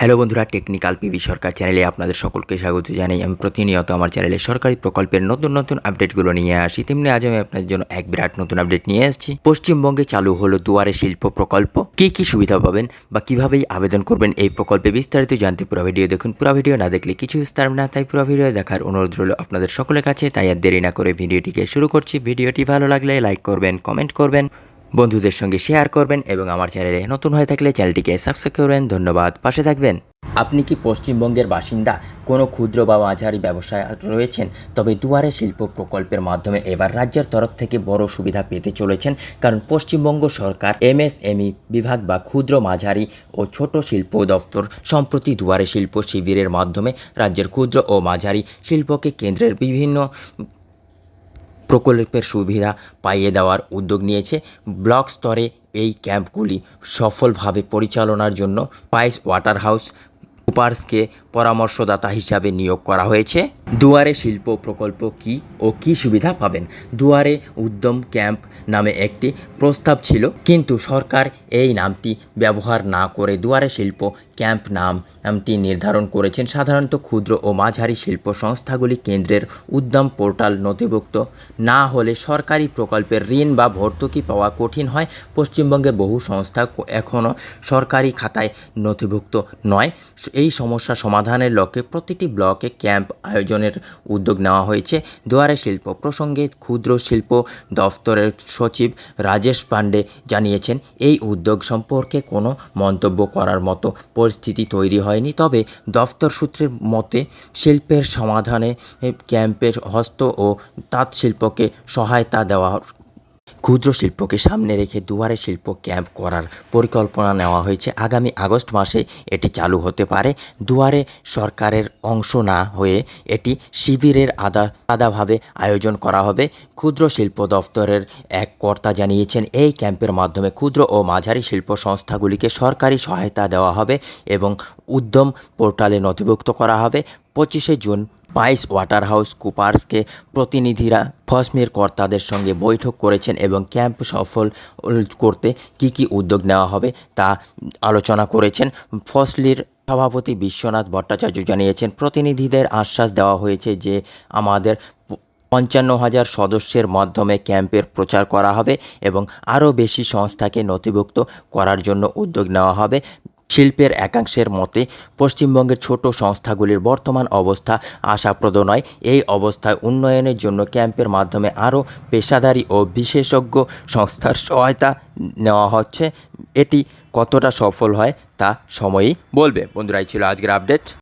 Hello বন্ধুরা, technical PV সরকার চ্যানেলে আপনাদের সকলকে স্বাগত জানাই। আমি প্রতিনিয়ত আমার চ্যানেলে সরকারি প্রকল্পের নতুন নতুন আপডেটগুলো নিয়ে আসি। তেমনি আজ আমি আপনাদের জন্য এক বিরাট নতুন আপডেট নিয়ে এসেছি। পশ্চিমবঙ্গে চালু হলো দুয়ারে শিল্প প্রকল্প। কি কি সুবিধা পাবেন বা কিভাবেই আবেদন করবেন এই প্রকল্পে বিস্তারিত জানতে পুরো ভিডিও দেখুন। পুরো ভিডিও না দেখলে কিছু বিস্তার না, তাই পুরো ভিডিও দেখার অনুরোধ রইল আপনাদের সকলের কাছে। তাই আর দেরি না করে ভিডিওটিকে শুরু করছি। ভিডিওটি ভালো লাগলে লাইক করবেন, কমেন্ট করবেন, বন্ধুদের সঙ্গে শেয়ার করবেন এবং আমার চ্যানেলে নতুন হয়ে থাকলে চ্যানেলটিকে সাবস্ক্রাইব করবেন। ধন্যবাদ, পাশে থাকবেন। আপনি কি পশ্চিমবঙ্গের বাসিন্দা, কোনো ক্ষুদ্র বা মাঝারি ব্যবসায় রয়েছেন? তবে দুয়ারে শিল্প প্রকল্পের মাধ্যমে এবার রাজ্যের তরফ থেকে বড় সুবিধা পেতে চলেছেন, কারণ পশ্চিমবঙ্গ সরকার এমএসএমই বিভাগ বা ক্ষুদ্র মাঝারি ও ছোট শিল্প দপ্তর সম্প্রতি দুয়ারে শিল্প শিবিরের মাধ্যমে রাজ্যের ক্ষুদ্র ও মাঝারি শিল্পকে কেন্দ্রের বিভিন্ন প্রকল্পের সুবিধা পাইয়ে দেওয়ার উদ্যোগ নিয়েছে। ব্লক স্তরে এই ক্যাম্পগুলি সফলভাবে পরিচালনার জন্য প্রাইস ওয়াটারহাউস কুপার্সকে পরামর্শদাতা হিসাবে নিয়োগ করা হয়েছে। দুয়ারে শিল্প প্রকল্প কি ও কি সুবিধা পাবেন? দুয়ারে উদ্যম ক্যাম্প নামে একটি প্রস্তাব ছিল, কিন্তু সরকার এই নামটি ব্যবহার না করে দুয়ারে শিল্প ক্যাম্প নামটি নির্ধারণ করেছেন। সাধারণত ক্ষুদ্র ও মাঝারি শিল্প সংস্থাগুলি কেন্দ্রের উদ্যম পোর্টাল নথিভুক্ত না হলে সরকারি প্রকল্পের ঋণ বা ভর্তুকি পাওয়া কঠিন হয়। পশ্চিমবঙ্গের বহু সংস্থা এখনও সরকারি খাতায় নথিভুক্ত নয়। এই সমস্যা সমাধানের লক্ষ্যে প্রতিটি ব্লকে ক্যাম্প আয়োজনের উদ্যোগ নেওয়া হয়েছে। দুয়ারে শিল্প প্রসঙ্গে ক্ষুদ্র শিল্প দফতরের সচিব রাজেশ পাণ্ডে জানিয়েছেন, এই উদ্যোগ সম্পর্কে কোনো মন্তব্য করার মতো পরিস্থিতি তৈরি হয়নি। তবে দফতর সূত্রের মতে শিল্পের সমাধানে ক্যাম্পের হস্ত ও তাঁত শিল্পকে সহায়তা দেওয়ার ক্ষুদ্র শিল্পকে সামনে রেখে দুয়ারে শিল্প ক্যাম্প করার পরিকল্পনা নেওয়া হয়েছে। আগামী আগস্ট মাসে এটি চালু হতে পারে। দুয়ারে সরকারের অংশ না হয়ে এটি শিবিরের আলাদাভাবে আয়োজন করা হবে। ক্ষুদ্র শিল্প দফতরের এক কর্তা জানিয়েছেন, এই ক্যাম্পের মাধ্যমে ক্ষুদ্র ও মাঝারি শিল্প সংস্থাগুলিকে সরকারি সহায়তা দেওয়া হবে এবং উদ্যম পোর্টালে নথিভুক্ত করা হবে। 25শে জুন প্রাইস ওয়াটারহাউস কুপার্সকে প্রতিনিধিরা ফসমির কর্তাদের সঙ্গে বৈঠক করেছেন এবং ক্যাম্প সফল করতে কী কী উদ্যোগ নেওয়া হবে তা আলোচনা করেছেন। ফসলির সভাপতি বিশ্বনাথ ভট্টাচার্য জানিয়েছেন, প্রতিনিধিদের আশ্বাস দেওয়া হয়েছে যে আমাদের 55,000 সদস্যের মাধ্যমে ক্যাম্পের প্রচার করা হবে এবং আরও বেশি সংস্থাকে নথিভুক্ত করার জন্য উদ্যোগ নেওয়া হবে। শিল্পের একাংশের মতে পশ্চিমবঙ্গের ছোট সংস্থাগুলির বর্তমান অবস্থা আশাপ্রদ নয়। এই অবস্থায় উন্নয়নের জন্য ক্যাম্পের মাধ্যমে আরও পেশাদারি ও বিশেষজ্ঞ সংস্থার সহায়তা নেওয়া হচ্ছে। এটি কতটা সফল হয় তা সময়ই বলবে। বন্ধুরা, এই ছিল আজকের আপডেট।